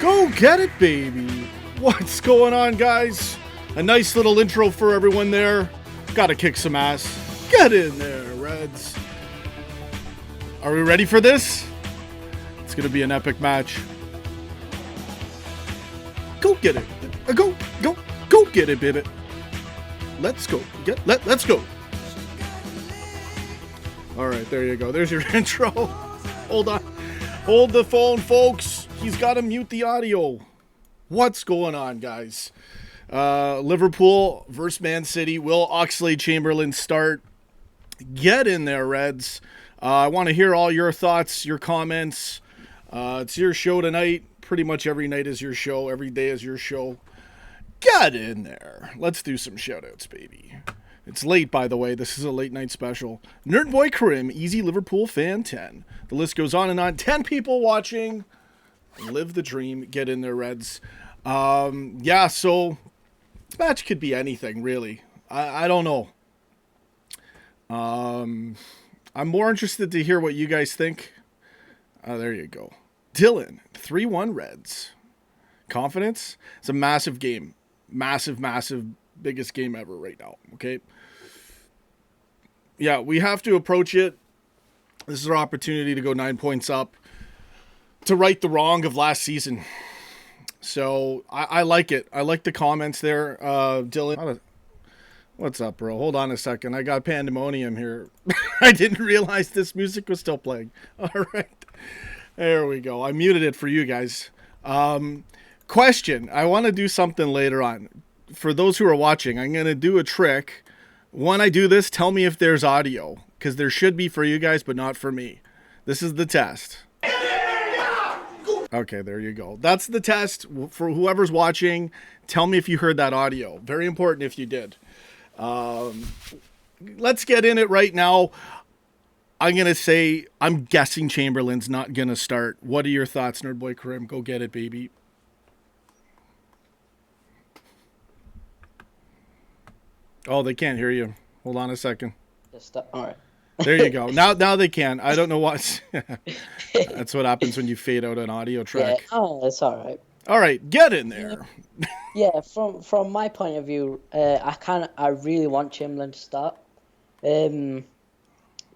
Go get it, baby. What's going on, guys? A nice little intro for everyone there. Gotta kick some ass. Get in there, Reds. Are we ready for this? It's gonna be an epic match. Go get it. Go get it, baby. Let's go. Let's go. All right, there you go. There's your intro. Hold on. Hold the phone, folks. He's got to mute the audio. What's going on, guys? Liverpool versus Man City. Will Oxlade-Chamberlain start? Get in there, Reds. I want to hear all your thoughts, your comments. It's your show tonight. Pretty much every night is your show. Every day is your show. Get in there. Let's do some shout-outs, baby. It's late, by the way. This is a late night special. Nerd Boy Karim, Easy Liverpool Fan 10. The list goes on and on. 10 people watching. Live the dream. Get in there, Reds. So this match could be anything, really. I don't know. I'm more interested to hear what you guys think. There you go. Dylan, 3-1 Reds. Confidence? It's a massive game. Massive, biggest game ever right now, okay? Yeah, we have to approach it. This is our opportunity to go 9 points up, to right the wrong of last season. So, I like it. I like the comments there, Dylan. What's up, bro? Hold on a second. I got pandemonium here. I didn't realize this music was still playing. All right. There we go. I muted it for you guys. Question. I want to do something later on. For those who are watching, I'm going to do a trick. When I do this, tell me if there's audio, because there should be for you guys, but not for me. This is the test. Okay, there you go. That's the test. For whoever's watching, tell me if you heard that audio. Very important if you did. Let's get in it right now. I'm going to say, I'm guessing Chamberlain's not going to start. What are your thoughts, Nerd Boy Karim? Go get it, baby. Oh, they can't hear you. Hold on a second. All right. There you go. Now they can. I don't know what. That's what happens when you fade out an audio track. Yeah. Oh, it's all right. All right, get in there. Yeah, from my point of view, I really want Chamberlain to start. To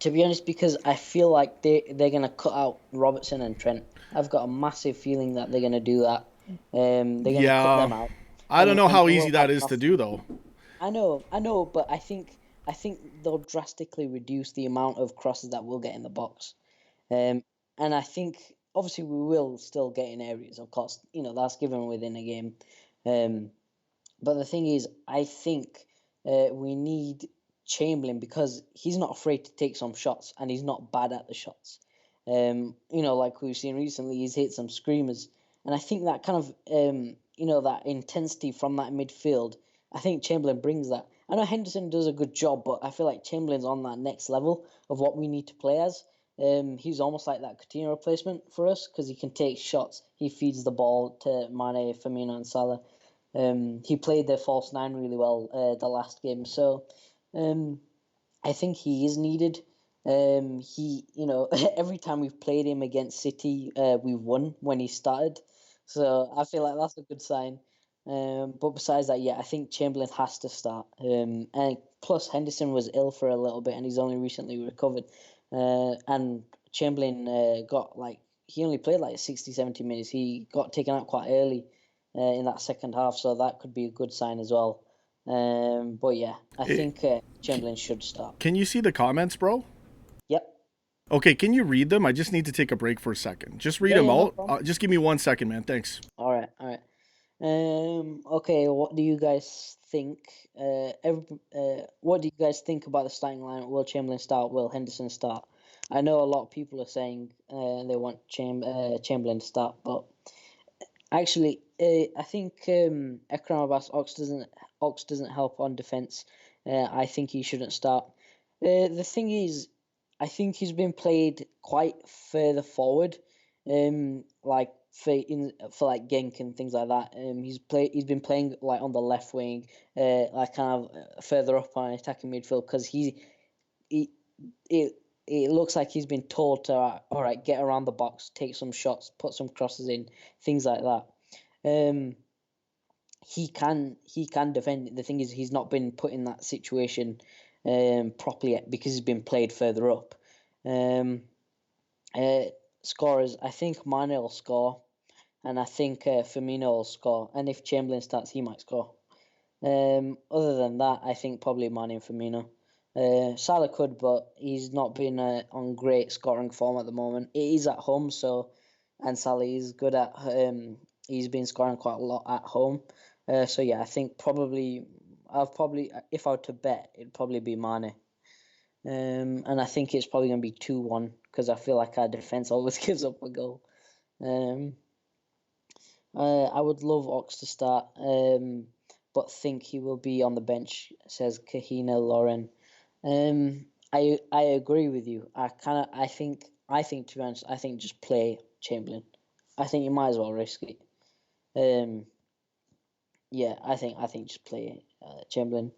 be honest, because I feel like they're gonna cut out Robertson and Trent. I've got a massive feeling that they're gonna do that. They're gonna cut them out. I don't know how easy that is to do, though. I know, but I think they'll drastically reduce the amount of crosses that we'll get in the box. And I think obviously we will still get in areas, of course, that's given within a game. But the thing is, I think we need Chamberlain because he's not afraid to take some shots and he's not bad at the shots. Like we've seen recently, he's hit some screamers. And I think that kind of, that intensity from that midfield, I think Chamberlain brings that. I know Henderson does a good job, but I feel like Chamberlain's on that next level of what we need to play as. He's almost like that Coutinho replacement for us because he can take shots. He feeds the ball to Mane, Firmino, and Salah. He played the false nine really well the last game, so I think he is needed. Every time we've played him against City, we've won when he started. So I feel like that's a good sign. But besides that, I think Chamberlain has to start. And plus, Henderson was ill for a little bit, and he's only recently recovered. And Chamberlain he only played 60, 70 minutes. He got taken out quite early in that second half, so that could be a good sign as well. I think Chamberlain should start. Can you see the comments, bro? Yep. Okay, can you read them? I just need to take a break for a second. Just read them out. Just give me 1 second, man. Thanks. All right. Okay, what do you guys think? What do you guys think about the starting line? Will Chamberlain start? Will Henderson start? I know a lot of people are saying they want Chamberlain to start, but actually, I think Ekram Abbas Ox doesn't help on defense. I think he shouldn't start. The thing is, I think he's been played quite further forward, for Genk and things like that. He's been playing on the left wing, kind of further up on attacking midfield because it looks like he's been told to all right, get around the box, take some shots, put some crosses in, things like that. He can defend. The thing is, he's not been put in that situation properly yet because he's been played further up. Scorers, I think Mane will score, and I think Firmino will score. And if Chamberlain starts, he might score. Other than that, I think probably Mane and Firmino. Salah could, but he's not been on great scoring form at the moment. It is at home, and Salah is good at. He's been scoring quite a lot at home. So yeah, I think if I were to bet, it'd probably be Mane. And I think it's probably going to be 2-1 because I feel like our defense always gives up a goal. I would love Ox to start, but think he will be on the bench, says Kahina Lauren. I agree with you. I think to be honest, I think just play Chamberlain. I think you might as well risk it. Yeah, I think just play Chamberlain.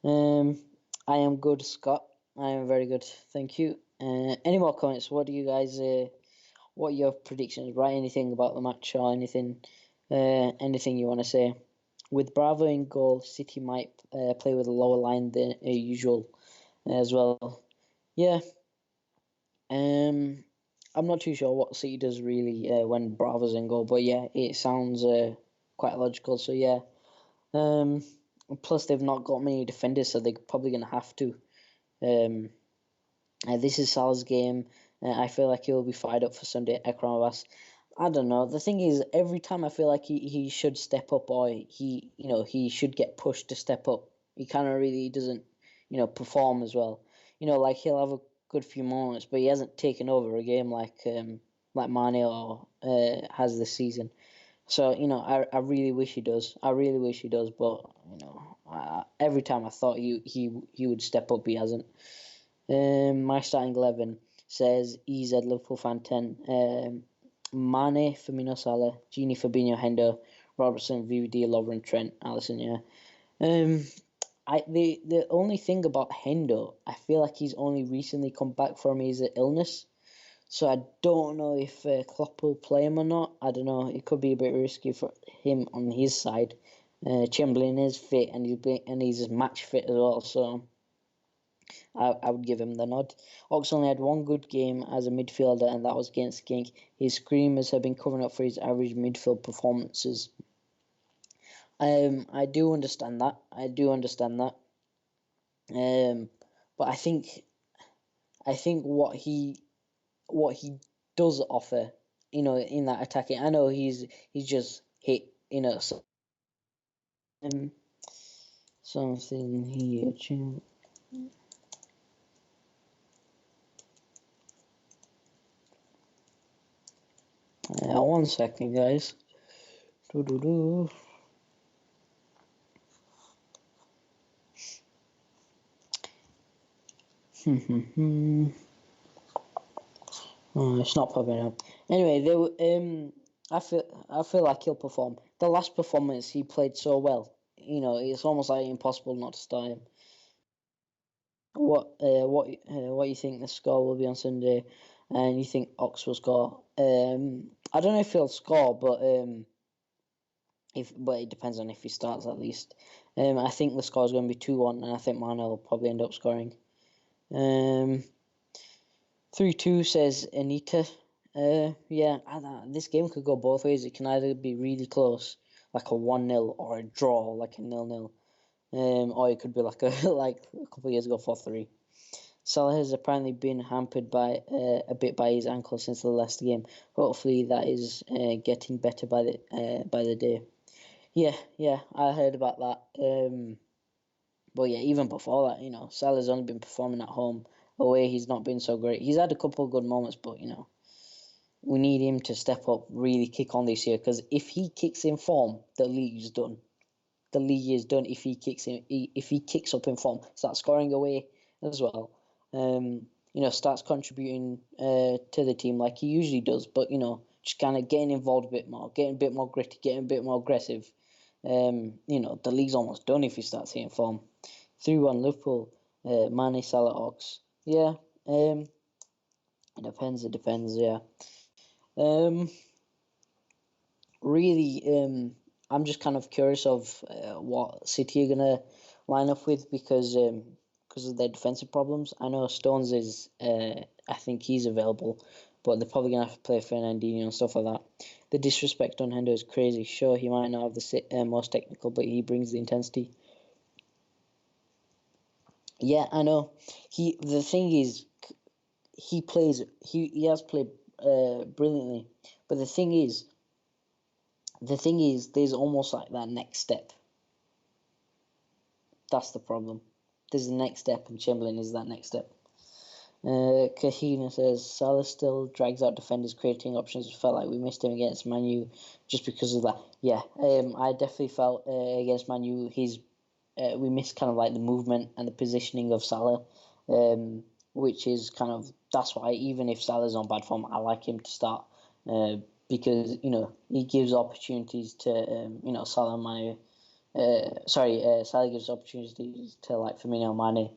I am good, Scott. I am very good, thank you. Any more comments? What do you guys? What are your predictions? Write anything about the match or anything you want to say. With Bravo in goal, City might play with a lower line than usual as well. Yeah. I'm not too sure what City does really when Bravo's in goal, but yeah, it sounds quite logical. So yeah. Plus they've not got many defenders, so they're probably going to have to. This is Sal's game. I feel like he'll be fired up for Sunday at Ekram. I don't know. The thing is, every time I feel like he should step up or he should get pushed to step up, he kind of really doesn't, perform as well. Like he'll have a good few moments, but he hasn't taken over a game like Mane or has this season. So I really wish he does. I really wish he does, but every time I thought he would step up, he hasn't. My starting 11 says EZ Liverpool fan 10. Mane, Firmino, Salah, Gini, Fabinho, Hendo, Robertson, VVD, Lovren, Trent, Alisson. Yeah. The only thing about Hendo, I feel like he's only recently come back from his illness, so I don't know if Klopp will play him or not. I don't know. It could be a bit risky for him on his side. Chamberlain is fit and he's match fit as well, so I would give him the nod. Ox only had one good game as a midfielder, and that was against Genk. His screamers have been covering up for his average midfield performances. I do understand that. But I think what he does offer, in that attacking. I know he's just hit, so, something here. One second, guys. Doo-doo-doo. Oh, it's not popping up. Anyway, I feel like he'll perform. The last performance he played so well. It's almost like impossible not to start him. What you think the score will be on Sunday, and you think Ox will score? I don't know if he'll score, but it depends on if he starts at least. I think the score is going to be 2-1, and I think Mane will probably end up scoring. 3-2 says Anita. Yeah, this game could go both ways. It can either be really close, like a 1-0, or a draw, like a 0-0. Or it could be like a couple of years ago, 4-3. Salah has apparently been hampered by a bit by his ankle since the last game. Hopefully that is getting better by the day. Yeah, I heard about that. But yeah, even before that, Salah's only been performing at home. Away, he's not been so great. He's had a couple of good moments, but we need him to step up, really kick on this year. Because if he kicks in form, the league's done. The league is done if he kicks up in form, starts scoring away as well. Starts contributing to the team like he usually does. But just kind of getting involved a bit more, getting a bit more gritty, getting a bit more aggressive. The league's almost done if he starts hitting form. 3-1 Liverpool, Mane, Salah, Ox. Yeah, it depends, yeah. really, I'm just kind of curious of what City are gonna line up with because of their defensive problems. I know Stones is, I think he's available, but they're probably gonna have to play Fernandinho and stuff like that. The disrespect on Hendo is crazy. Sure, he might not have the most technical, but he brings the intensity. Yeah, I know. The thing is, he has played brilliantly, but the thing is, there's almost like that next step. That's the problem. There's the next step, and Chamberlain is that next step. Kahina says Salah still drags out defenders, creating options. It felt like we missed him against Manu just because of that. Yeah, I definitely felt against Manu we missed kind of like the movement and the positioning of Salah, which is kind of that's why even if Salah's on bad form, I like him to start because he gives opportunities to Salah Mane. Salah gives opportunities to like Firmino Mane.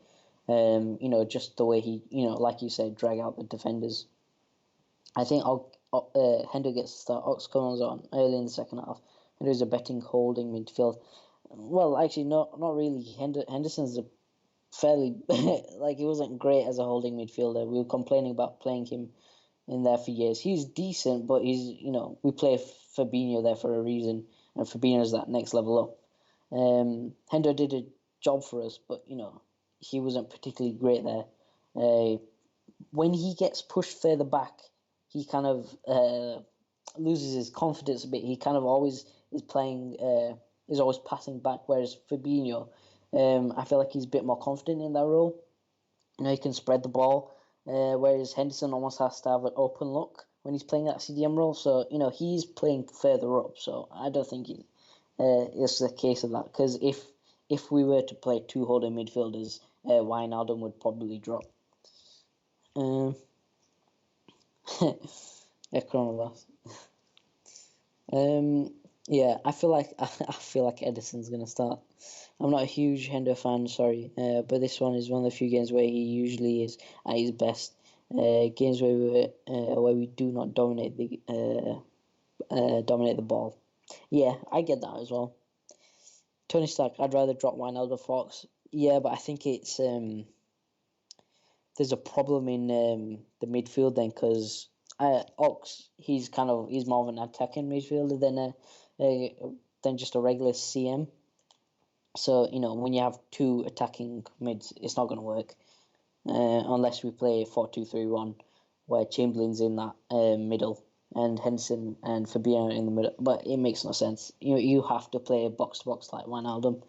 Just the way he, like you said, drag out the defenders. I think Hendo gets to start. Ox comes on early in the second half. Hendo's a betting holding midfield. Well, actually, not really. Henderson's a fairly like he wasn't great as a holding midfielder. We were complaining about playing him in there for years. He's decent, but we play Fabinho there for a reason, and Fabinho's that next level up. Hendo did a job for us, but he wasn't particularly great there. When he gets pushed further back, he kind of loses his confidence a bit. He kind of always is always passing back, whereas Fabinho, I feel like he's a bit more confident in that role. He can spread the ball, whereas Henderson almost has to have an open look when he's playing that CDM role. So, he's playing further up. So I don't think it's the case of that. Because if we were to play two holding midfielders, Wijnaldum would probably drop. Coronavirus. Yeah, I feel like Edison's gonna start. I'm not a huge Hendo fan, sorry, but this one is one of the few games where he usually is at his best. Games where we do not dominate the ball. Yeah, I get that as well. Tony Stark, I'd rather drop Wijnaldum Fox. Yeah, but I think it's there's a problem in the midfield then because Ox he's more of an attacking midfielder than just a regular CM. So when you have two attacking mids, it's not going to work unless we play 4-2-3-1, where Chamberlain's in that middle and Henderson and Fabinho in the middle. But it makes no sense. You have to play box to box like Wijnaldum.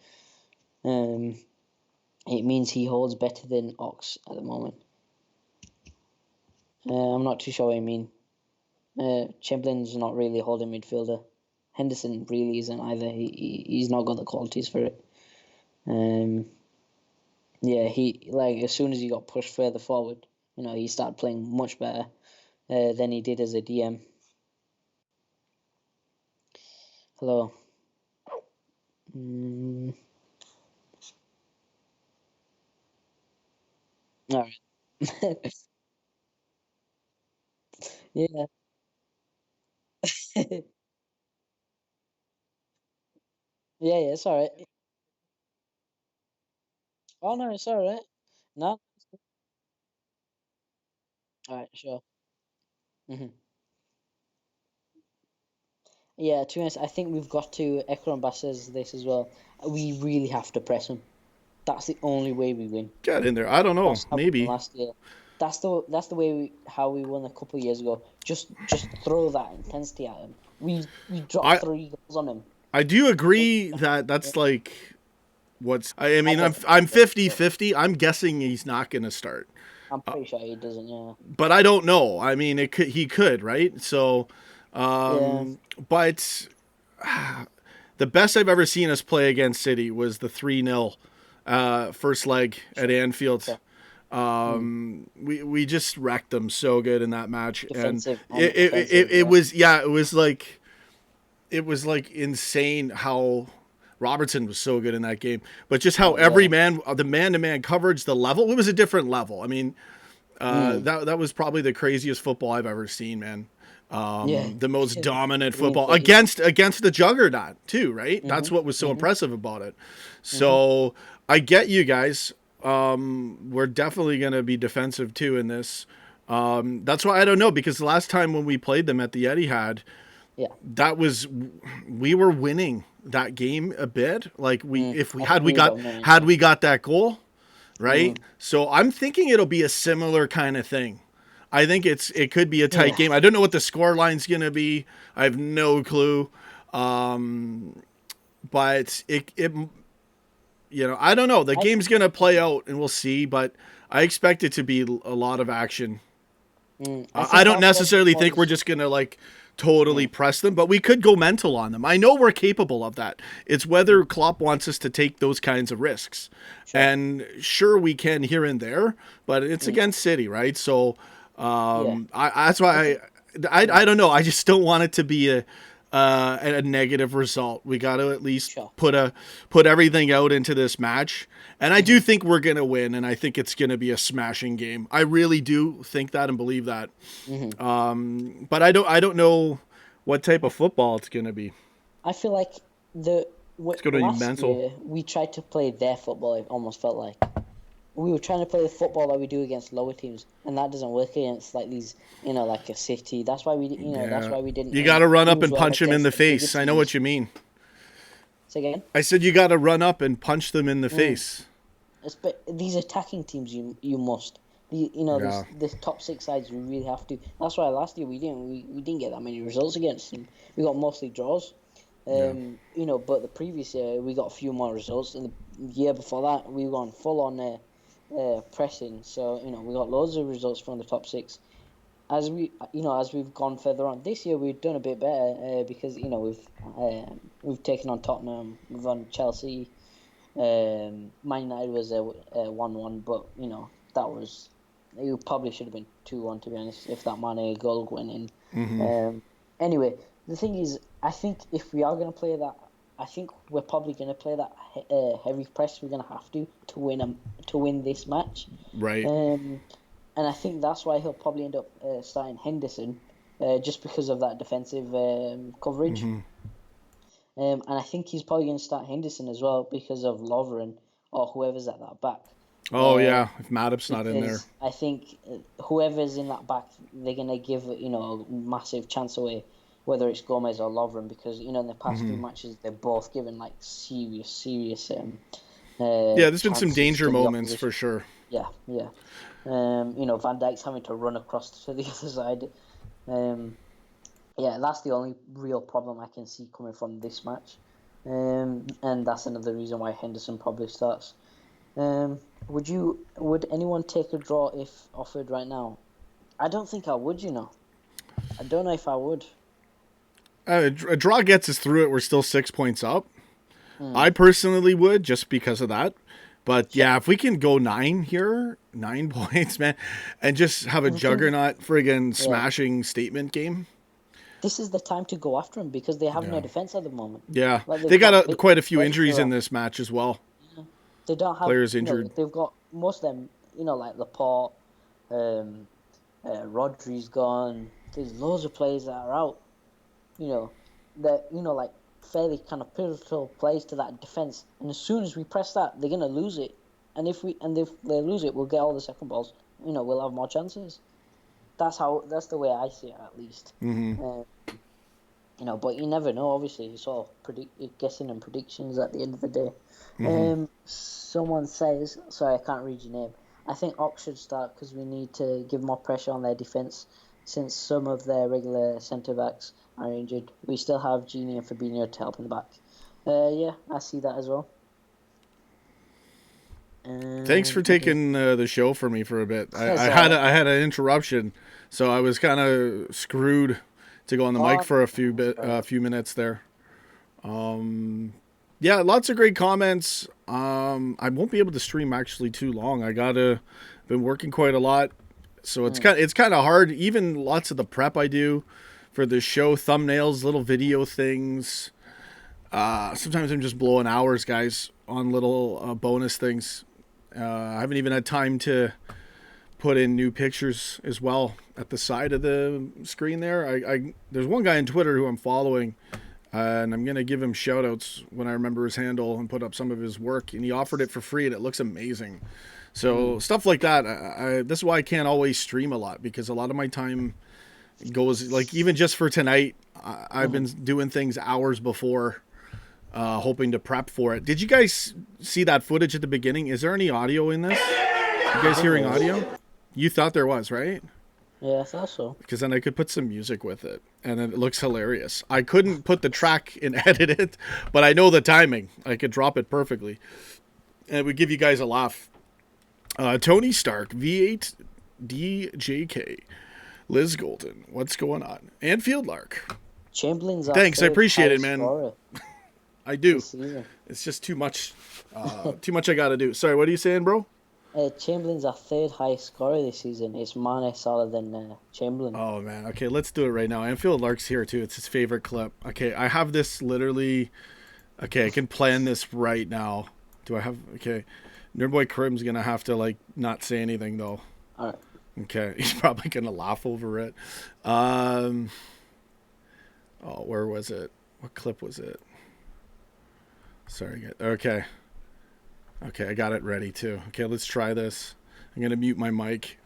It means he holds better than Ox at the moment. I'm not too sure what you mean. Chamberlain's not really a holding midfielder. Henderson really isn't either. He's not got the qualities for it. Yeah, he as soon as he got pushed further forward, he started playing much better than he did as a DM. Hello. All right. Yeah. Yeah, it's all right. Oh no, it's all right. No. All right, sure. hmm Yeah, to be honest, I think we've got to echo and Bass says this as well. We really have to press them. That's the only way we win. Get in there. I don't know. That's how we won Maybe. last year. That's the way how we won a couple of years ago. Just throw that intensity at him. We dropped I 3 goals on him. I do So agree that that's like what's. I I mean, I'm guess I'm 50-50. I'm guessing he's not going to start, I'm pretty sure he doesn't. Yeah. but I don't know. I mean, he could, right? So, Yeah. but the best I've ever seen us play against City was the 3-0 first leg at Anfield. Sure. Mm. We just wrecked them so good in that match, and Defensive and it it, offensive. it, it Yeah. was it was like insane how Robertson was so good in that game, but just how every Yeah. man, the man-to-man coverage, the level, it was a different level. I mean, Mm. that was probably the craziest football I've ever seen, man. Yeah. The most dominant football Reinforced. against the juggernaut too, right? That's Mhm. what was so Mhm. impressive about it. Mhm. So I get you guys. We're definitely going to be defensive too in this. That's why I don't know, because the last time when we played them at the Etihad, Yeah. that was we were winning that game a bit. Like if we I think we were dominating. had Yeah. we got that goal, right? Mm. So I'm thinking it'll be a similar kind of thing. I think it could be a tight Yeah. game. I don't know what the score line's gonna be. I have no clue. But it I don't know. The I game's gonna play out and we'll see. But I expect it to be a lot of action. I I think don't our problem necessarily think we're was. just gonna like totally Mm. press them, but we could go mental on them. I know we're capable of that. It's whether Klopp wants us to take those kinds of risks. Sure. And sure, we can here and there, but it's Mm. against City, right? So Yeah. that's I why think. Mm. I don't know. I just don't want it to be a negative result. We got to at least Sure. put everything out into this match, and I do Mhm. think we're gonna win, and I think it's gonna be a smashing game. I really do think that and believe that. Mhm. But I don't know what type of football it's gonna be. I feel like the It's gonna be last mental. year we tried to play their football. It almost felt like we were trying to play the football that we do against lower teams, and that doesn't work against like these, like a City. That's why that's Yeah, why we didn't you got to run do up as and well punch him in against the the bigger face. I know what teams. you mean. Say again. I said you got to run up and punch them in the Mm. face. But these attacking teams, you must. Yeah. The top six sides, you really have to. That's why last year we didn't get that many results against them. We got mostly draws. Yeah. But the previous year we got a few more results, and the year before that we were on full on pressing. So we got loads of results from the top six. As we've gone further on this year, we've done a bit better because we've taken on Tottenham, we've won Chelsea. Man United was a 1-1, but it probably should have been 2-1 to be honest if that Mane goal went in. Anyway, the thing is, I think if we are going to play that, I think we're probably going to play that heavy press. We're going to have to win this match. Right. And I think that's why he'll probably end up starting Henderson, just because of that defensive coverage. And I think he's probably going to start Henderson as well because of Lovren or whoever's at that back. Oh yeah, if Matip's not in there. Because I think whoever's in that back, they're going to give a massive chance away, whether it's Gomez or Lovren, because in the past few matches they're both given like serious Yeah, there's been some chances danger to the moments opposition. for sure. Yeah, yeah. Van Dijk's having to run across to the other side. Yeah, that's the only real problem I can see coming from this match. And that's another reason why Henderson probably starts. Would anyone take a draw if offered right now? I don't think I would, I don't know if I would. A draw gets us through it. We're still 6 points up. Hmm. I personally would, just because of that. But yeah, if we can go 9 points, man, and just have a juggernaut friggin' smashing statement game. This is the time to go after them because they have no Yeah. defense at the moment. Yeah, Like they got big quite a few players injuries in around. this match as well. They don't have Players injured. they've got most of them. Like Laporte, Rodri's gone. There's loads of players that are out. That like fairly kind of pivotal plays to that defense. And as soon as we press that, they're gonna lose it. And if they lose it, we'll get all the second balls. We'll have more chances. That's the way I see it, at least. But you never know. Obviously, it's all guessing and predictions at the end of the day. Someone says, sorry, I can't read your name. I think Ox should start because we need to give more pressure on their defense since some of their regular centre backs are injured. We still have Gini and Fabinho to help in the back. Yeah, I see that as well. Thanks for taking the show for me for a bit. I That's had all right. I had an interruption, so I was kind of screwed to go on the mic for a few minutes there. Yeah, lots of great comments. I won't be able to stream actually too long. Been working quite a lot, so it's kind of hard. Even lots of the prep I do for the show, thumbnails, little video things. Sometimes I'm just blowing hours, guys, on little bonus things. I haven't even had time to put in new pictures as well at the side of the screen there. There's one guy on Twitter who I'm following, and I'm gonna give him shout outs when I remember his handle and put up some of his work, and he offered it for free and it looks amazing. So stuff like that. This is why I can't always stream a lot, because a lot of my time goes, like, even just for tonight, I've been doing things hours before, hoping to prep for it. Did you guys see that footage at the beginning? Is there any audio in this? You guys hearing audio? You thought there was, right? Yeah, I thought so. Because then I could put some music with it, and it looks hilarious. I couldn't put the track and edit it, but I know the timing. I could drop it perfectly, and it would give you guys a laugh. Tony Stark, V8 DJK, Liz Golden, what's going on? And Field Lark. Chamberlain's Thanks, I appreciate it, man. Scorer. I do. It's just too much. Too much I got to do. Sorry, what are you saying, bro? Chamberlain's our third highest scorer this season. It's Mane, Salah, then Chamberlain. Oh, man. Okay, let's do it right now. And Field Lark's here, too. It's his favorite clip. Okay, I have this literally. Okay, I can plan this right now. Do I have. Okay. Nerdboy Krim's going to have to, like, not say anything, though. All right. Okay, he's probably going to laugh over it. Oh, where was it? What clip was it? Sorry. Okay. Okay, I got it ready, too. Okay, let's try this. I'm going to mute my mic.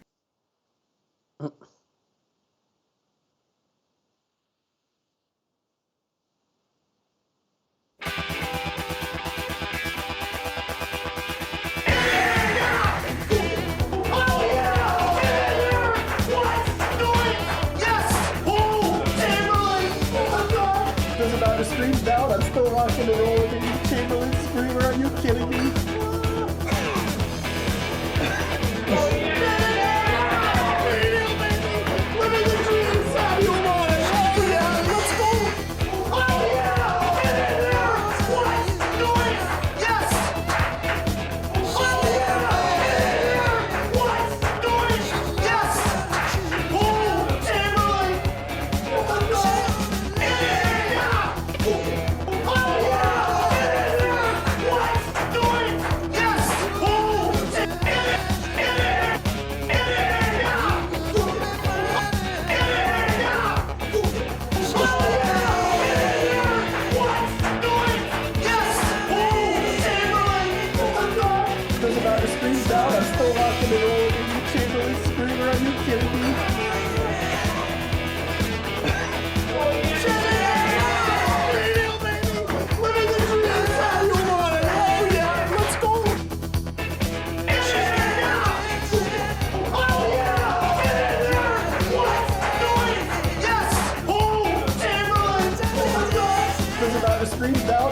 Streams down, I'm still rocking and rolling. Chamberlain screamer, are you kidding me?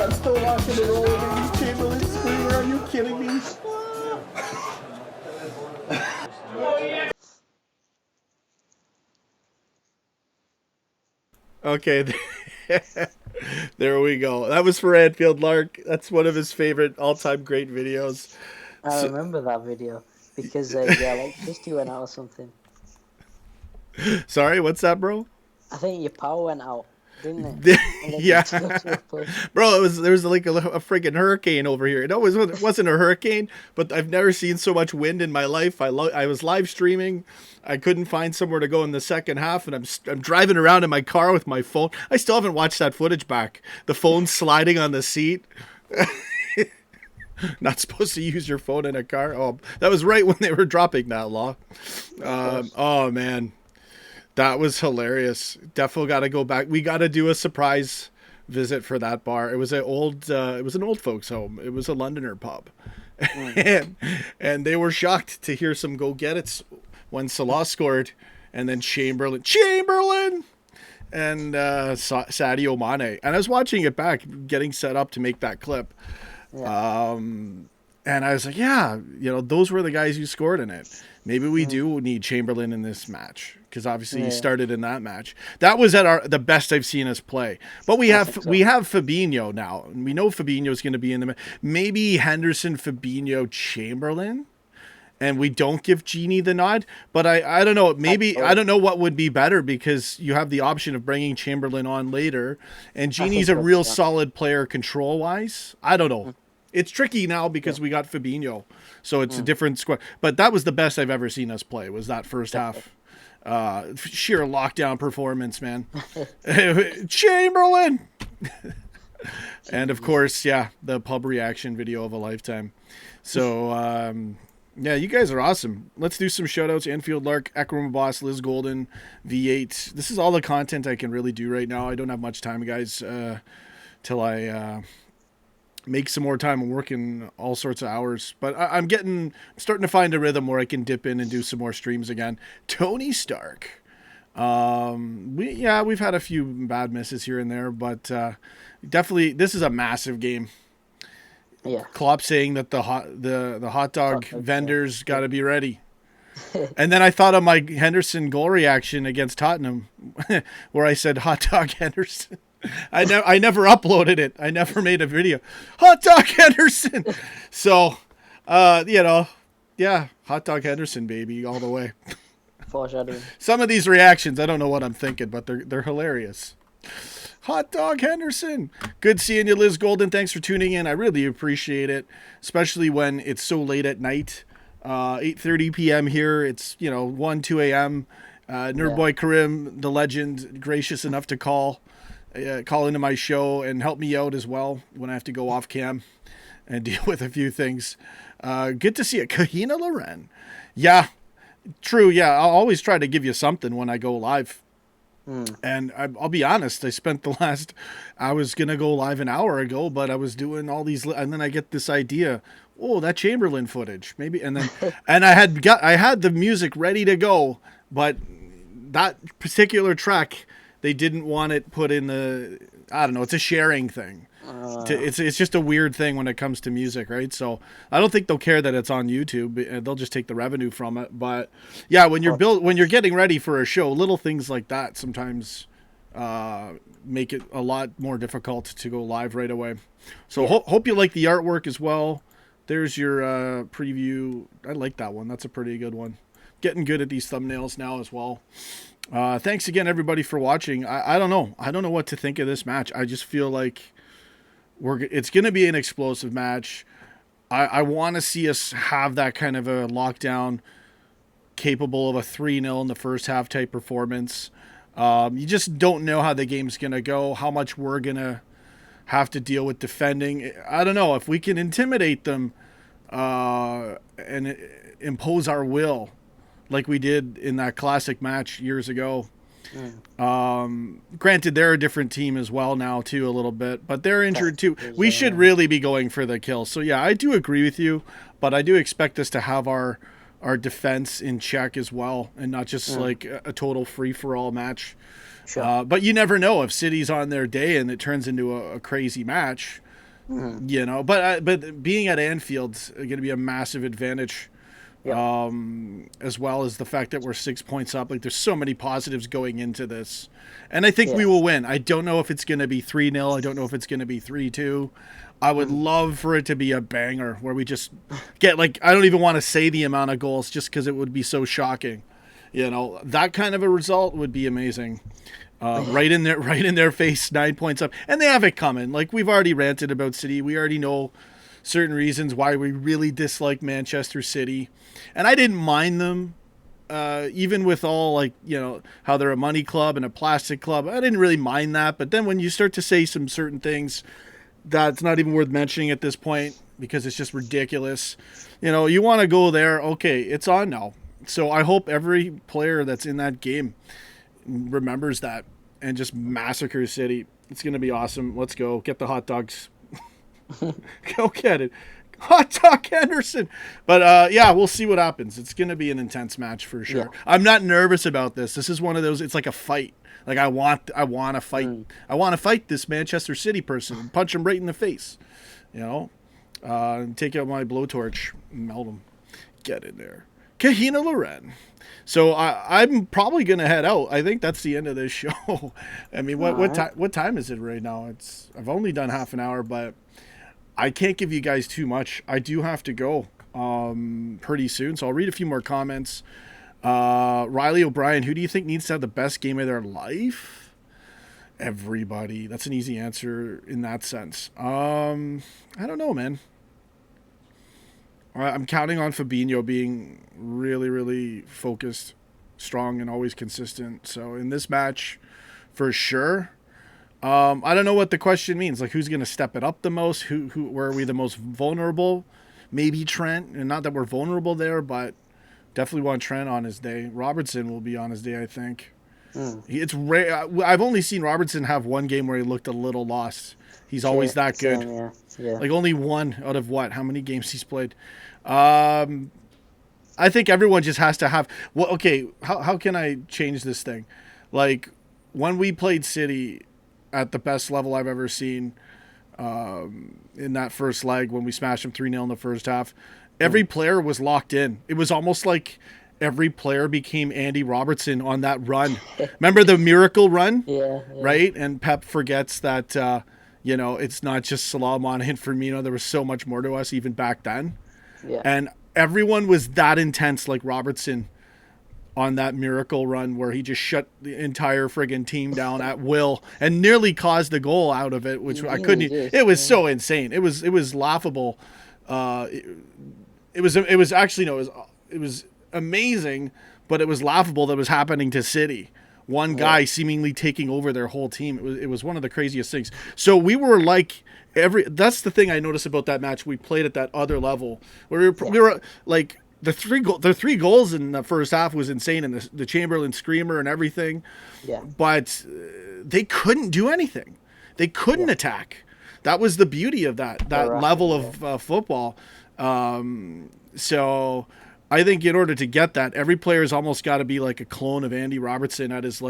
I'm still rocking and rolling. Chamberlain screamer, are you kidding me? Okay, there we go. That was for Anfield Lark. That's one of his favorite all-time great videos. I remember that video because electricity went out or something. Sorry, what's that, bro? I think your power went out, didn't it? Yeah, bro. There was like a freaking hurricane over here. It wasn't a hurricane, but I've never seen so much wind in my life. I was live streaming. I couldn't find somewhere to go in the second half, and I'm driving around in my car with my phone. I still haven't watched that footage back. The phone sliding on the seat. Not supposed to use your phone in a car. Oh, that was right when they were dropping that law. Oh man, that was hilarious. Definitely got to go back. We got to do a surprise visit for that bar. It was an old folks home. It was a Londoner pub, and they were shocked to hear some go get it's when Salah scored, and then Chamberlain, and Sadio Mane. And I was watching it back, getting set up to make that clip. Yeah. And I was like, yeah, those were the guys who scored in it. Maybe we do need Chamberlain in this match, because obviously he started in that match. That was at the best I've seen us play. But we have Fabinho now, and we know Fabinho's going to be in the match. Maybe Henderson, Fabinho, Chamberlain. And we don't give Genie the nod, but I don't know. Maybe I don't know what would be better, because you have the option of bringing Chamberlain on later, and Genie's a real solid player control wise. I don't know. It's tricky now because we got Fabinho, so it's a different squad. But that was the best I've ever seen us play. Was that first half? Sheer lockdown performance, man. Chamberlain. And of course, the pub reaction video of a lifetime. So you guys are awesome. Let's do some shout outs. Anfield Lark, Ekram Boss, Liz Golden, V8. This is all the content I can really do right now. I don't have much time, guys, till I make some more time. I'm working all sorts of hours, but I'm starting to find a rhythm where I can dip in and do some more streams again. Tony Stark. We've had a few bad misses here and there, but definitely this is a massive game. Yeah. Klopp saying that the hot dog vendors got to be ready. And then I thought of my Henderson goal reaction against Tottenham where I said hot dog Henderson. I never uploaded it. I never made a video. Hot dog Henderson. So, hot dog Henderson, baby, all the way. Foreshadowing. Some of these reactions, I don't know what I'm thinking, but they're hilarious. Hot dog Henderson. Good seeing you, Liz Golden. Thanks for tuning in. I really appreciate it, especially when it's so late at night. 8:30 p.m. here. It's 1, 2 a.m. Nerdboy Karim, the legend, gracious enough to call into my show and help me out as well when I have to go off cam and deal with a few things. Good to see it. Kahina Loren. Yeah, true. Yeah, I'll always try to give you something when I go live. And I'll be honest, I was going to go live an hour ago, but I was doing all these, and then I get this idea, that Chamberlain footage, maybe. And then, and I had the music ready to go, but that particular track, they didn't want it put in I don't know, it's a sharing thing. It's just a weird thing when it comes to music, right? So I don't think they'll care that it's on YouTube. They'll just take the revenue from it. But yeah, when you're getting ready for a show, little things like that sometimes make it a lot more difficult to go live right away. So hope you like the artwork as well. There's your preview. I like that one. That's a pretty good one. Getting good at these thumbnails now as well. Thanks again, everybody, for watching. I don't know. I don't know what to think of this match. I just feel like it's going to be an explosive match. I want to see us have that kind of a lockdown, capable of a 3-0 in the first half type performance. You just don't know how the game's going to go, how much we're going to have to deal with defending. I don't know if we can intimidate them and impose our will like we did in that classic match years ago. Granted, they're a different team as well now too, a little bit, but they're injured too. We should really be going for the kill. So yeah, I do agree with you, but I do expect us to have our defense in check as well, and not just like a total free-for-all match. Sure. But you never know if City's on their day and it turns into a crazy match. But being at Anfield's going to be a massive advantage. As well as the fact that we're 6 points up. Like, there's so many positives going into this, and I think we will win. I don't know if it's going to be 3-0. I don't know if it's going to be 3-2. I would love for it to be a banger where we just get, like, I don't even want to say the amount of goals just because it would be so shocking. That kind of a result would be amazing. Right in their face, 9 points up, and they have it coming. Like, we've already ranted about City. We already know certain reasons why we really dislike Manchester City. And I didn't mind them, even with all, like, how they're a money club and a plastic club. I didn't really mind that. But then when you start to say some certain things that's not even worth mentioning at this point because it's just ridiculous, you want to go there. Okay, it's on now. So I hope every player that's in that game remembers that and just massacres City. It's going to be awesome. Let's go. Get the hot dogs. Go get it. Hot dog Henderson. But we'll see what happens. It's going to be an intense match for sure. Yeah. I'm not nervous about this. This is one of those, it's like a fight. Like, I want to fight. I want to fight this Manchester City person and punch him right in the face. Take out my blowtorch and melt him. Get in there. Kahina Loren. So I'm probably going to head out. I think that's the end of this show. I mean, what time is it right now? I've only done half an hour, but I can't give you guys too much. I do have to go pretty soon, so I'll read a few more comments. Riley O'Brien, who do you think needs to have the best game of their life? Everybody. That's an easy answer in that sense. I don't know, man. I'm counting on Fabinho being really, really focused, strong, and always consistent. So in this match, for sure. I don't know what the question means. Like, who's going to step it up the most? Where are we the most vulnerable? Maybe Trent, and not that we're vulnerable there, but definitely want Trent on his day. Robertson will be on his day, I think. It's rare. I've only seen Robertson have one game where he looked a little lost. He's always that good. Yeah. Like only one out of what? How many games he's played? I think everyone just has to have. Well, okay. How can I change this thing? Like when we played City at the best level I've ever seen in that first leg when we smashed them 3-0 in the first half, every player was locked in. It was almost like every player became Andy Robertson on that run. Remember the miracle run? Yeah. Right? And Pep forgets that, it's not just Salah, Mane, and Firmino. There was so much more to us even back then. Yeah. And everyone was that intense like Robertson on that miracle run where he just shut the entire friggin' team down at will and nearly caused the goal out of it, which I couldn't. It was so insane. It was laughable. It was actually no, it was amazing, but it was laughable that it was happening to City. One guy seemingly taking over their whole team. It was one of the craziest things. So we were like that's the thing I noticed about that match. We played at that other level where we were like the three goals in the first half was insane, and the Chamberlain screamer and everything. Yeah. But they couldn't do anything. They couldn't attack. That was the beauty of that level of football. So I think in order to get that, every player's almost got to be like a clone of Andy Robertson at his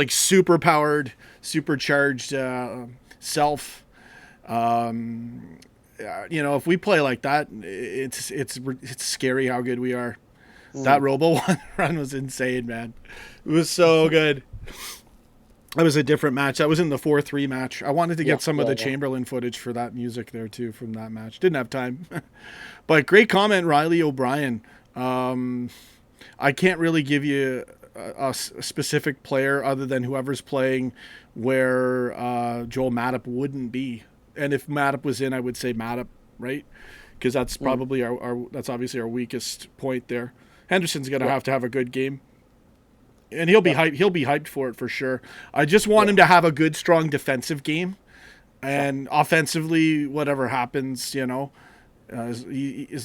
super powered, supercharged self. If we play like that, it's scary how good we are. That Robo run was insane, man. It was so good. That was a different match. That was in the 4-3 match. I wanted to get some of the Chamberlain footage for that music there too from that match. Didn't have time. But great comment, Riley O'Brien. I can't really give you a specific player other than whoever's playing where Joel Matip wouldn't be. And if Matip was in, I would say Matip, right? Because that's probably that's obviously our weakest point there. Henderson's gonna have to have a good game, and he'll be hyped. He'll be hyped for it for sure. I just want him to have a good, strong defensive game, and offensively, whatever happens, as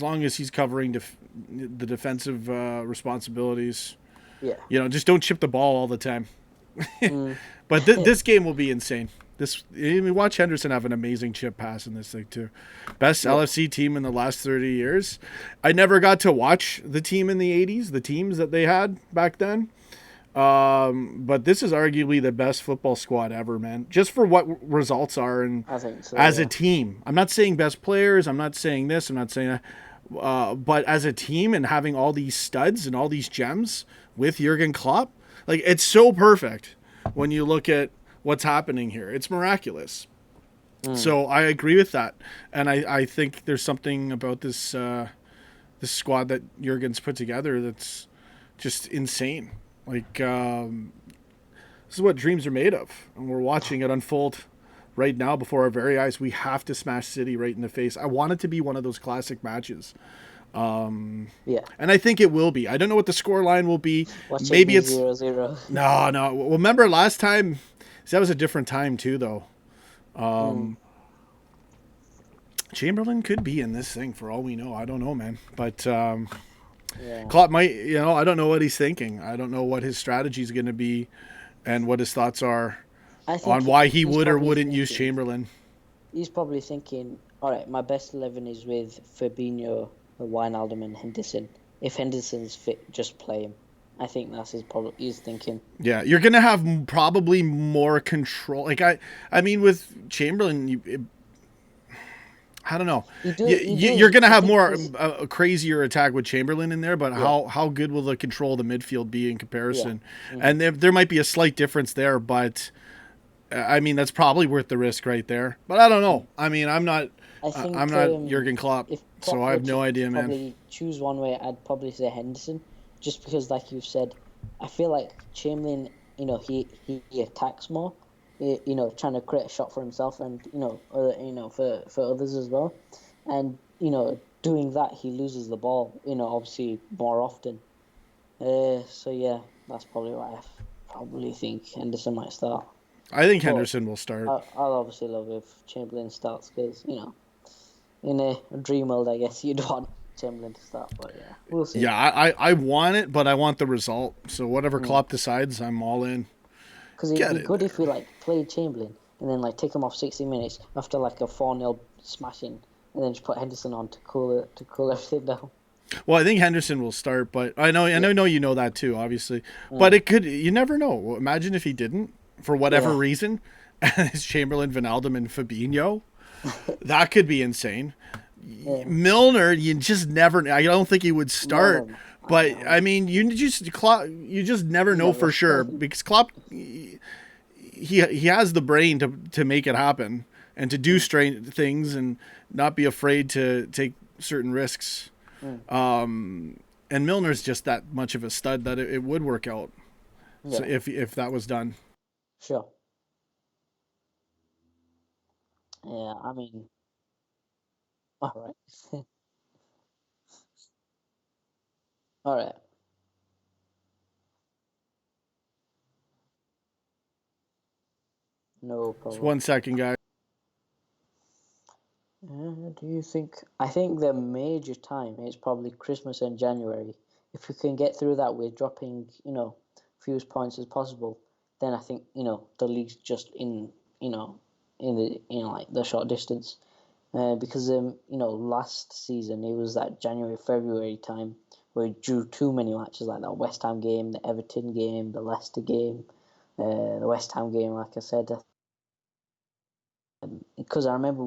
long as he's covering the defensive responsibilities. Yeah. Just don't chip the ball all the time. But this game will be insane. Watch Henderson have an amazing chip pass in this thing too. Best LFC team in the last 30 years. I never got to watch the team in the 80s, the teams that they had back then. But this is arguably the best football squad ever, man. Just for what results are and I think so, as a team. I'm not saying best players. I'm not saying this. I'm not saying that. But as a team and having all these studs and all these gems with Jurgen Klopp, like it's so perfect when you look at what's happening here. It's miraculous. So I agree with that. And I think there's something about this this squad that Jurgen's put together that's just insane. Like, this is what dreams are made of. And we're watching it unfold right now before our very eyes. We have to smash City right in the face. I want it to be one of those classic matches. And I think it will be. I don't know what the score line will be. Maybe it's 0-0. No. Well, remember last time... that was a different time too, though. Chamberlain could be in this thing for all we know. I don't know, man. But Klopp might, I don't know what he's thinking. I don't know what his strategy is going to be and what his thoughts are on why he would or wouldn't use Chamberlain. He's probably thinking, all right, my best 11 is with Fabinho, Wijnaldum and Henderson. If Henderson's fit, just play him. I think that's he's thinking. Yeah, you're going to have probably more control. Like, I mean, with Chamberlain, I don't know. You're going to have more a crazier attack with Chamberlain in there, but how good will the control of the midfield be in comparison? Yeah. And there might be a slight difference there, but I mean, that's probably worth the risk right there. But I don't know. I mean, I'm not Jurgen Klopp, so I have no idea, man. Probably choose one way. I'd probably say Henderson. Just because, like you've said, I feel like Chamberlain, he attacks more, trying to create a shot for himself and, for others as well. And, doing that, he loses the ball, obviously more often. So yeah, that's probably why probably think Henderson might start. I think But Henderson will start. I'll obviously love if Chamberlain starts because, in a dream world, I guess you'd want Chamberlain to start. But yeah, we'll see. Yeah, I want it, but I want the result. So whatever Klopp decides, I'm all in. Because it'd Get be it. good if we played Chamberlain and then take him off 60 minutes after a 4-0 smashing, and then just put Henderson on to cool everything down. Well, I think Henderson will start, but I know you know that too, obviously. But Mm. it could. You never know. Well, imagine if he didn't, for whatever Yeah. reason, and it's Chamberlain, Wijnaldum, and Fabinho. That could be insane. Yeah. Milner, you just never. I don't think he would start. No. But I mean, you just never know for sure because Klopp, he has the brain to make it happen and to do strange things and not be afraid to take certain risks. And Milner's just that much of a stud that it would work out. Yeah. So if that was done. Sure. Yeah, I mean, all right. All right. No Just problem. 1 second, guys. Do you think? I think the major time is probably Christmas and January. If we can get through that with dropping, fewest points as possible, then I think the league's just in the short distance. Because last season it was that January February time where we drew too many matches like that West Ham game, the Everton game, the Leicester game, the West Ham game. Like I said, because I remember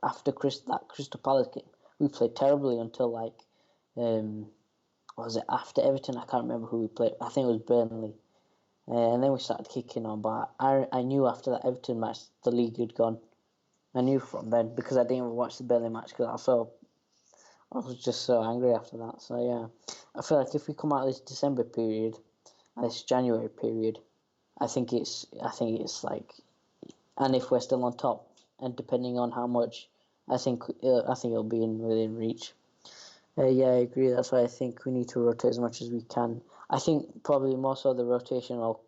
after that Crystal Palace game, we played terribly until what was it after Everton? I can't remember who we played. I think it was Burnley, and then we started kicking on. But I knew after that Everton match the league had gone. I knew from then because I didn't even watch the Burnley match because I was just so angry after that. So yeah, I feel like if we come out of this December period and this January period, I think it's and if we're still on top, and depending on how much, I think it'll be within reach. Yeah, I agree. That's why I think we need to rotate as much as we can. I think probably more so the rotation will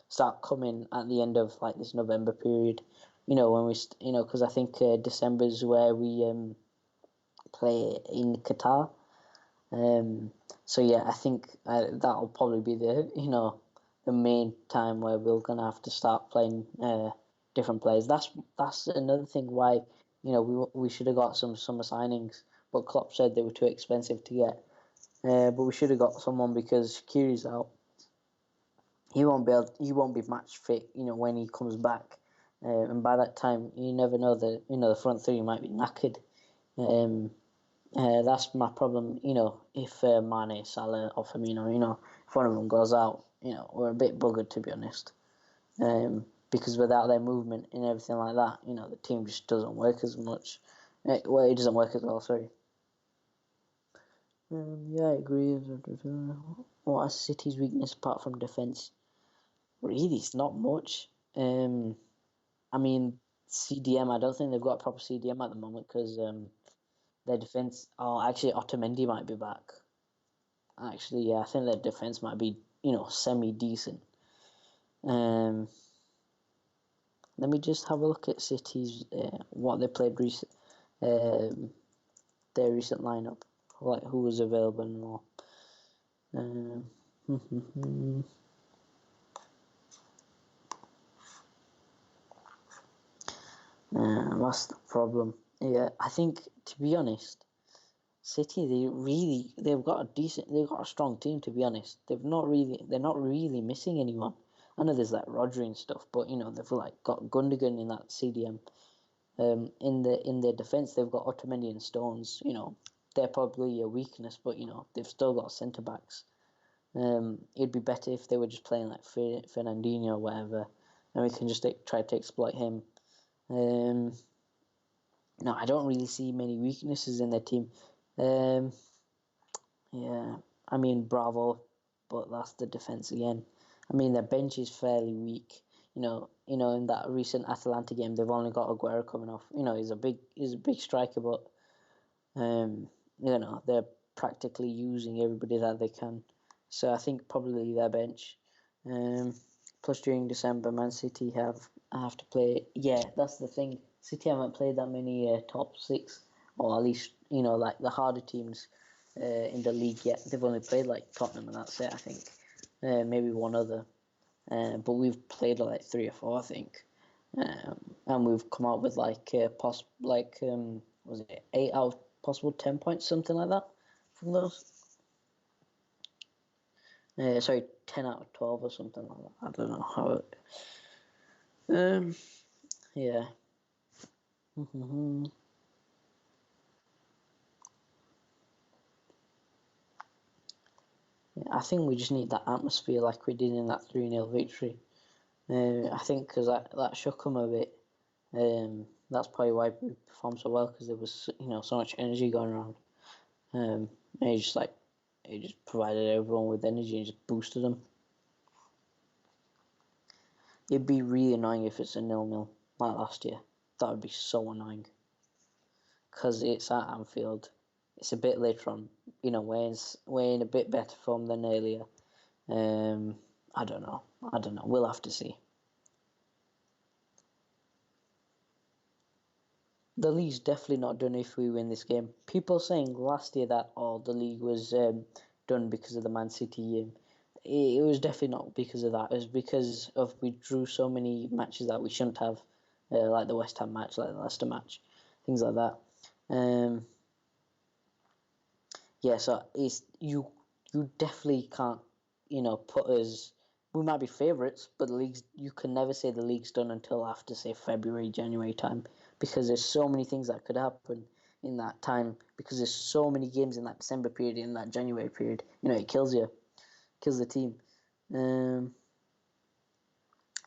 start coming at the end of this November period. When because I think December is where we play in Qatar. So yeah, I think that'll probably be the main time where we're gonna have to start playing different players. That's another thing why we should have got some summer signings, but Klopp said they were too expensive to get. But we should have got someone because Shaqiri's out. He won't be match fit. When he comes back, and by that time you never know that the front three might be knackered. Um, that's my problem. If Mane, Salah, or Firmino, if one of them goes out, we're a bit buggered to be honest. Because without their movement and everything like that, the team just doesn't work as much. Well, it doesn't work as well. Sorry. Yeah, I agree. What is City's weakness apart from defence? Really, it's not much. I mean, CDM. I don't think they've got a proper CDM at the moment because their defence. Oh, actually, Otamendi might be back. Actually, yeah, I think their defence might be semi decent. Let me just have a look at City's what they played their recent lineup, like who was available and all. What's the problem? Yeah, I think to be honest, City they've got a strong team to be honest. They're not really missing anyone. I know there's Rodri and stuff, but they've got Gundogan in that CDM. In their defence they've got Otamendi and Stones. They're probably a weakness, but they've still got centre backs. It'd be better if they were just playing like Fernandinho or whatever, and we can just try to exploit him. No, I don't really see many weaknesses in their team. Yeah, I mean Bravo, but that's the defense again. I mean their bench is fairly weak. In that recent Atalanta game, they've only got Aguero coming off. He's a big striker, but They're practically using everybody that they can. So I think probably their bench. Plus during December, Man City have to play. Yeah, that's the thing. City haven't played that many top six, or at least like the harder teams in the league yet. They've only played like Tottenham, and that's it. I think maybe one other, but we've played like 3 or 4, I think. And we've come out with was it 8 out of possible 10 points, something like that, from those. Sorry, 10 out of 12 or something like that. I don't know how it. Yeah. I think we just need that atmosphere like we did in that 3-0 victory. I think because that shook them a bit. That's probably why we performed so well, because there was so much energy going around. And it just provided everyone with energy and just boosted them. It'd be really annoying if it's a 0-0 like last year. That would be so annoying. Because it's at Anfield. It's a bit later on. We're in a bit better form than earlier. I don't know. We'll have to see. The league's definitely not done if we win this game. People saying last year that the league was done because of the Man City game. It was definitely not because of that. It was because we drew so many matches that we shouldn't have, like the West Ham match, like the Leicester match, things like that. So you definitely can't put us. We might be favourites, but you can never say the league's done until after, say, February, January time, because there's so many things that could happen in that time, because there's so many games in that December period, in that January period. It kills the team. Them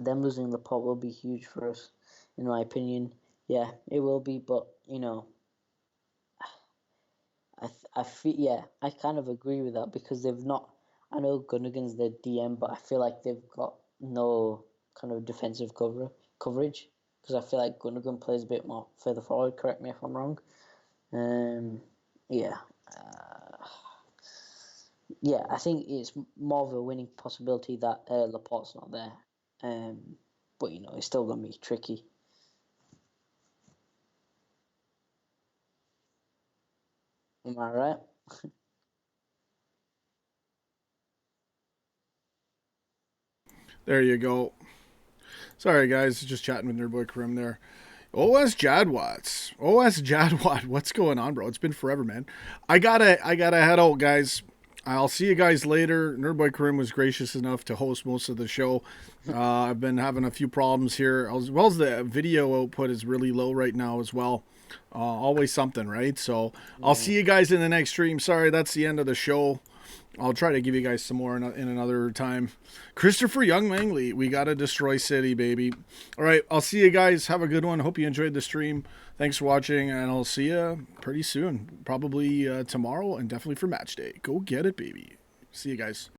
losing the pot will be huge for us, in my opinion. Yeah, it will be, but I feel, I kind of agree with that, because they've not. I know Gundogan's their DM, but I feel like they've got no kind of defensive coverage, because I feel like Gundogan plays a bit more further forward. Correct me if I'm wrong. I think it's more of a winning possibility that Laporte's not there. But it's still gonna be tricky. Am I right? There you go. Sorry, guys. Just chatting with Nerdboy Karim there. OS Jadwats. OS Jadwat. What's going on, bro? It's been forever, man. I gotta head out, guys. I'll see you guys later. Nerdboy Karim was gracious enough to host most of the show. I've been having a few problems here, as well as the video output is really low right now as well. Always something, right? So I'll see you guys in the next stream. Sorry, that's the end of the show. I'll try to give you guys some more in another time. Christopher Young Mangley, we got to destroy City, baby. All right, I'll see you guys. Have a good one. Hope you enjoyed the stream. Thanks for watching, and I'll see you pretty soon. Probably tomorrow, and definitely for match day. Go get it, baby. See you guys.